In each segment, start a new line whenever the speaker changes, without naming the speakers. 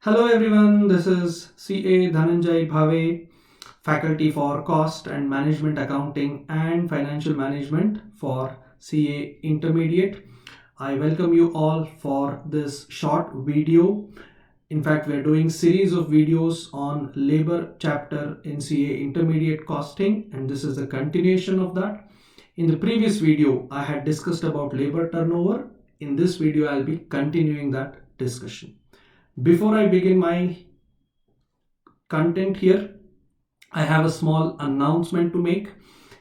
Hello everyone, this is CA Dhananjay Bhave, faculty for Cost and Management Accounting and Financial Management for CA Intermediate. I welcome you all for this short video. In fact, we're doing series of videos on labor chapter in CA Intermediate Costing, and this is the continuation of that. In the previous video, I had discussed about labor turnover. In this video, I'll be continuing that discussion. Before I begin my content here, I have a small announcement to make.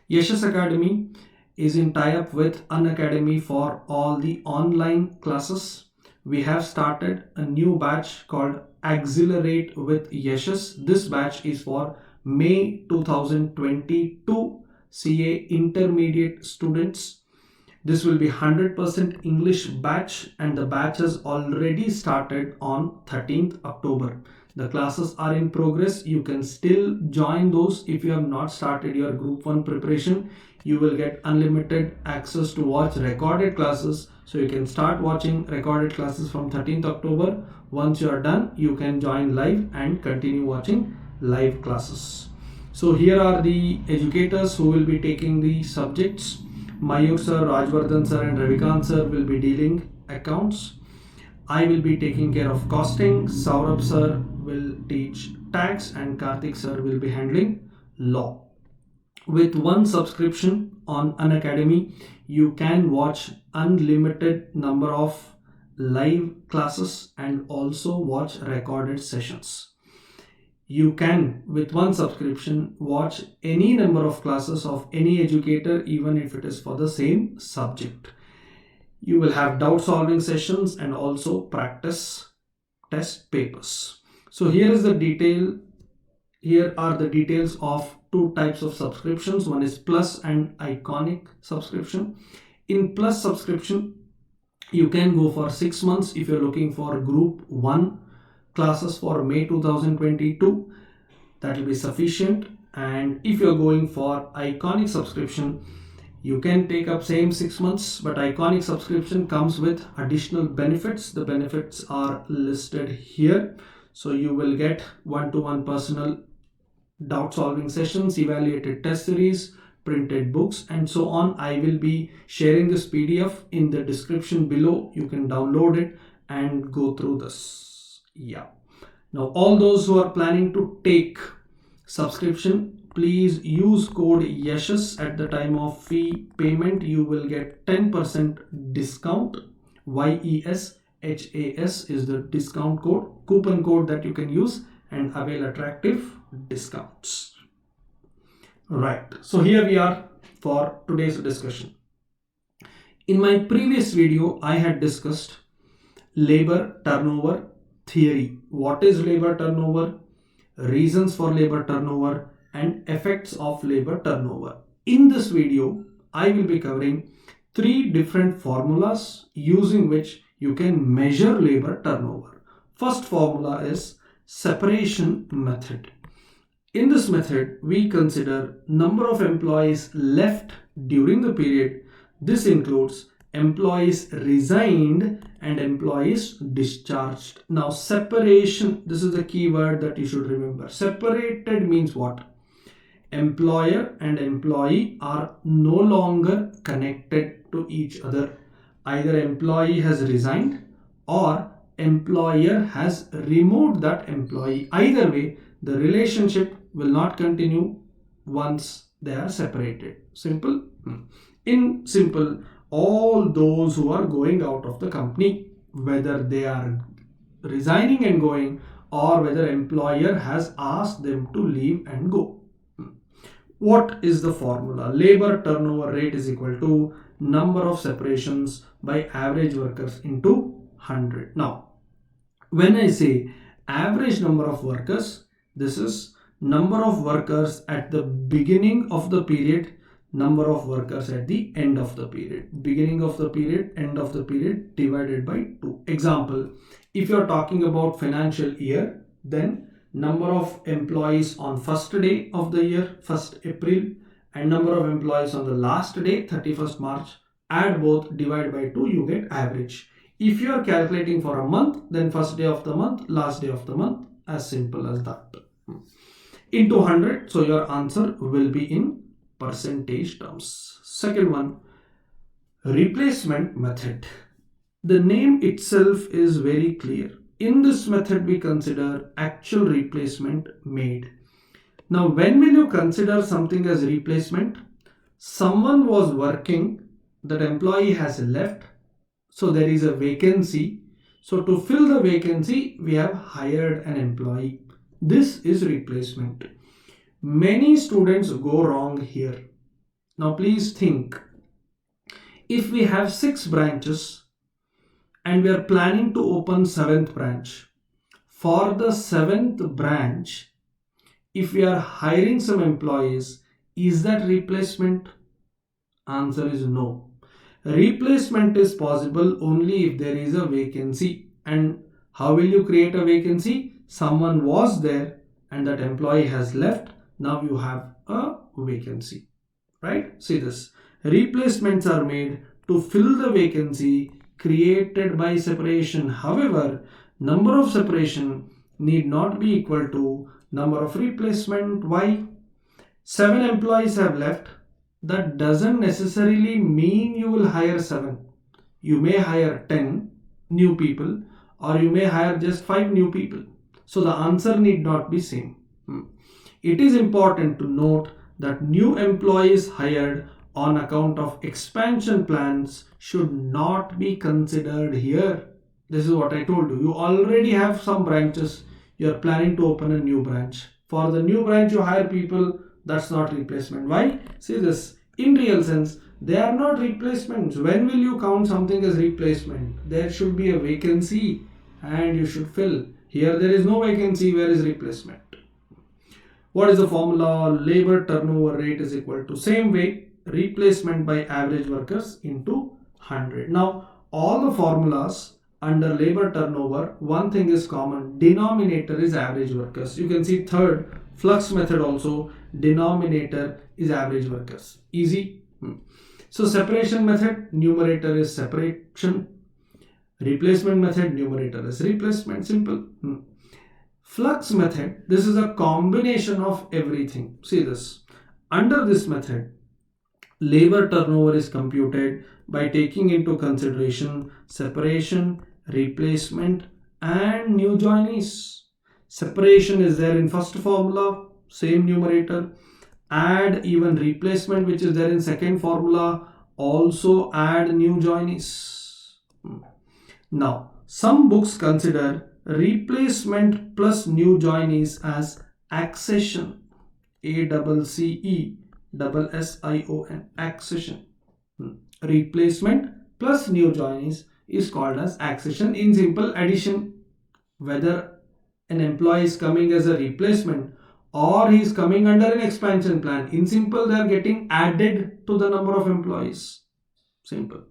Yashas Academy is in tie-up with Unacademy for all the online classes. We have started a new batch called Accelerate with Yashas. This batch is for May 2022 CA Intermediate students. This will be 100% English batch, and the batch has already started on 13th October. The classes are in progress. You can still join those. If you have not started your group 1 preparation, you will get unlimited access to watch recorded classes. So you can start watching recorded classes from 13th October. Once you are done, you can join live and continue watching live classes. So here are the educators who will be taking the subjects. Mayur sir, Rajvardhan sir and Ravikant sir will be dealing accounts. I will be taking care of costing. Saurabh sir will teach tax and Karthik sir will be handling law. With one subscription on Unacademy, you can watch unlimited number of live classes and also watch recorded sessions. You can, with one subscription, watch any number of classes of any educator, even if it is for the same subject. You will have doubt solving sessions and also practice test papers. So here are the details of two types of subscriptions. One is Plus and Iconic subscription. In Plus subscription, you can go for 6 months if you're looking for Group 1 classes for May 2022. That will be sufficient. And if you're going for Iconic subscription, you can take up same 6 months, but Iconic subscription comes with additional benefits. The benefits are listed here. So you will get one-to-one personal doubt solving sessions, evaluated test series, printed books, and so on. I will be sharing this PDF in the description below. You can download it and go through this. Yeah. Now all those who are planning to take subscription, please use code YESHAS at the time of fee payment. You will get 10% discount. YESHAS is the discount code, coupon code that you can use and avail attractive discounts. Right. So here we are for today's discussion. In my previous video, I had discussed labor turnover theory. What is labor turnover, reasons for labor turnover, and effects of labor turnover. In this video, I will be covering 3 different formulas using which you can measure labor turnover. First formula is separation method. In this method, we consider number of employees left during the period. This includes employees resigned and employees discharged. Now separation, this is the key word that you should remember. Separated means what? Employer and employee are no longer connected to each other. Either employee has resigned or employer has removed that employee. Either way, the relationship will not continue once they are separated. Simple? In simple, all those who are going out of the company, whether they are resigning and going or whether employer has asked them to leave and go. What is the formula? Labor turnover rate is equal to number of separations by average workers into 100. Now, when I say average number of workers, this is number of workers at the beginning of the period, number of workers at the end of the period. Beginning of the period, end of the period divided by 2. Example, if you're talking about financial year, then number of employees on first day of the year, 1st April, and number of employees on the last day, 31st March, add both, divide by 2, you get average. If you are calculating for a month, then first day of the month, last day of the month, as simple as that. Into 100, so your answer will be in percentage terms. Second one, replacement method. The name itself is very clear. In this method, we consider actual replacement made. Now, when will you consider something as replacement? Someone was working, that employee has left, so there is a vacancy. So to fill the vacancy, we have hired an employee. This is replacement. Many students go wrong here. Now please think, if we have 6 branches and we are planning to open 7th branch, for the 7th branch, if we are hiring some employees, is that replacement? Answer is no. Replacement is possible only if there is a vacancy. And how will you create a vacancy? Someone was there and that employee has left. Now you have a vacancy, right? See this. Replacements are made to fill the vacancy created by separation. However, number of separation need not be equal to number of replacement. Why? 7 employees have left. That doesn't necessarily mean you will hire 7. You may hire 10 new people, or you may hire just 5 new people. So the answer need not be same. It is important to note that new employees hired on account of expansion plans should not be considered here. This is what I told you. You already have some branches. You are planning to open a new branch. For the new branch, you hire people. That's not replacement. Why? See this. In real sense, they are not replacements. When will you count something as replacement? There should be a vacancy and you should fill. Here there is no vacancy. Where is replacement? What is the formula? Labor turnover rate is equal to, same way, replacement by average workers into 100. Now, all the formulas under labor turnover, one thing is common. Denominator is average workers. You can see third, flux method also, denominator is average workers. Easy. So separation method, numerator is separation. Replacement method, numerator is replacement. Simple. Flux method, this is a combination of everything. See this. Under this method, labor turnover is computed by taking into consideration separation, replacement and new joinees. Separation is there in first formula, same numerator. Add even replacement which is there in second formula, also add new joinees. Now, some books consider replacement plus new joinees as accession. ACCESSION, accession. Replacement plus new joinees is called as accession. In simple addition, whether an employee is coming as a replacement or he is coming under an expansion plan, in simple they are getting added to the number of employees. Simple.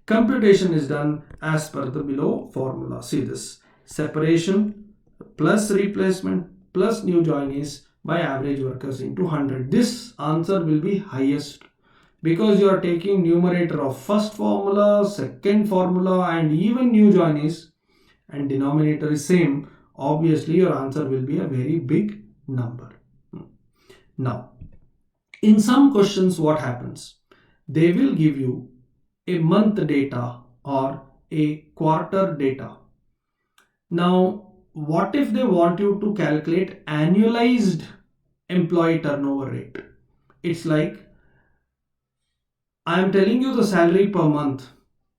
Computation is done as per the below formula. See this. Separation plus replacement plus new joinees by average workers into 100. This answer will be highest because you are taking numerator of first formula, second formula and even new joinees, and denominator is same. Obviously your answer will be a very big number. Now, in some questions what happens? They will give you a month data or a quarter data. Now, what if they want you to calculate annualized employee turnover rate? It's like, I am telling you the salary per month,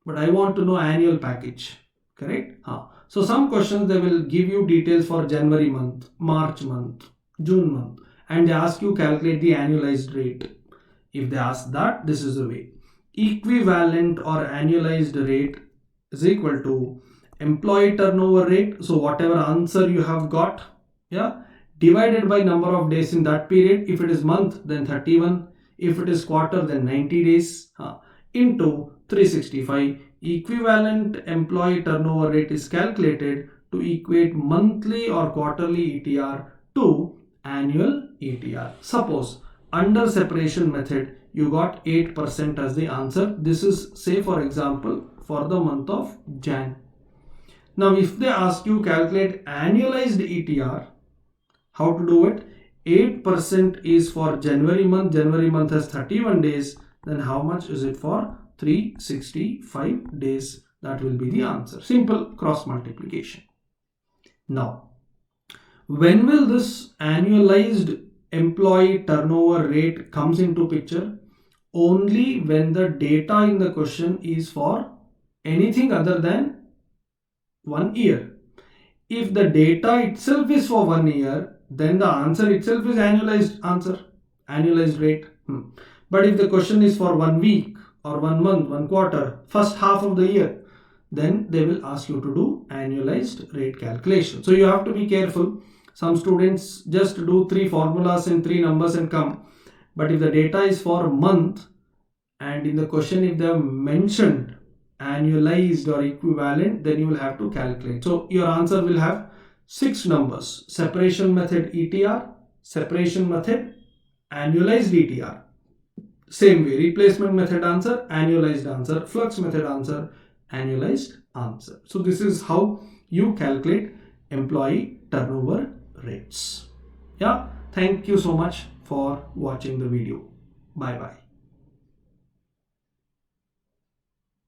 but I want to know annual package, correct? So some questions they will give you details for January month, March month, June month, and they ask you calculate the annualized rate. If they ask that, this is the way. Equivalent or annualized rate is equal to employee turnover rate. So whatever answer you have got, divided by number of days in that period. If it is month, then 31. If it is quarter, then 90 days into 365. Equivalent employee turnover rate is calculated to equate monthly or quarterly ETR to annual ETR. Suppose under separation method you got 8% as the answer. This is, say for example, for the month of Jan. Now if they ask you calculate annualized ETR, how to do it? 8% is for January month. January month has 31 days. Then how much is it for 365 days? That will be the answer. Simple cross multiplication. Now, when will this annualized employee turnover rate comes into picture? Only when the data in the question is for anything other than 1 year. If the data itself is for 1 year, then the answer itself is annualized rate. But if the question is for 1 week or 1 month, 1 quarter, first half of the year, then they will ask you to do annualized rate calculation. So you have to be careful. Some students just do 3 formulas and 3 numbers and come. But if the data is for a month and in the question if they have mentioned annualized or equivalent, then you will have to calculate. So your answer will have 6 numbers: separation method ETR, separation method annualized ETR. Same way, replacement method answer, annualized answer, flux method answer, annualized answer. So this is how you calculate employee turnover rates. Yeah, thank you so much for watching the video. Bye bye.